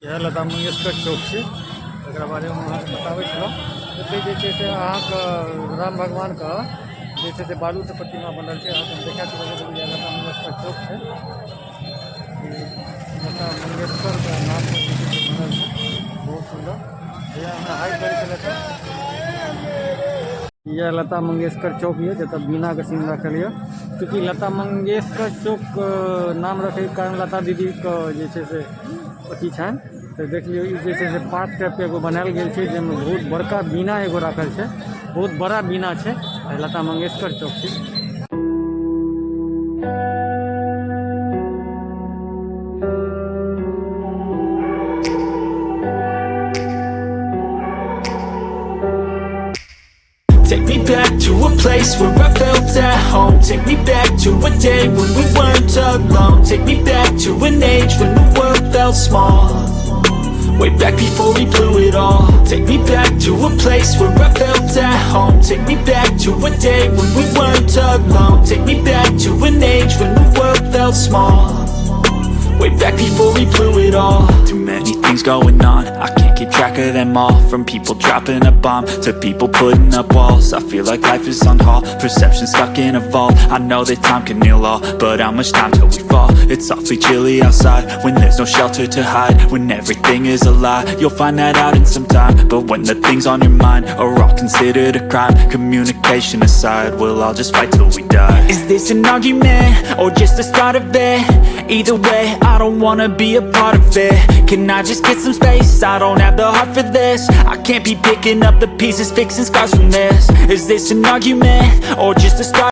यह लता मंगेशकर चौक है, एक बारे में बताबै छलहुँ। एतय से राम भगवान का जैसे बालू से प्रतिमा बनल है। देखा लता मंगेशकर चौक है। लता मंगेशकर का नाम बनल है, बहुत सुंदर। यह लता मंगेशकर चौक है, जब बीना के सीन रखल है। चूँकि लता मंगेशकर चौक नाम रखे कारण लता दीदी के जैसे से अथी छन, तो देख लियो जैसे से पार्क टाइप के एगो बनायल गेल छै, जेमे बहुत बड़का बीना एगो रखल छै, बहुत बड़ा बीना छै। लता मंगेशकर चौक छै। Take me back to a place where I felt at home. Take me back to a day when we weren't alone. Take me back to an age when the world felt small, way back before we blew it all. Take me back to a place where I felt at home. Take me back to a day when we weren't alone. Take me back to an age when the world felt small, way back before we blew it all. Too many things going on, I can't keep track of them all. From people dropping a bomb to people putting up walls, I feel like life is on hold, perception stuck in a vault. I know that time can heal all, but how much time till we fall? It's awfully chilly outside when there's no shelter to hide. When everything is a lie, you'll find that out in some time. But when the things on your mind are all considered a crime, communication aside, we'll all just fight till we die. Is this an argument or just the start of it? Either way, I don't wanna be a part of it. Can I just get some space? I don't have the heart for this. I can't be picking up the pieces, fixing scars from this. Is this an argument or just a start?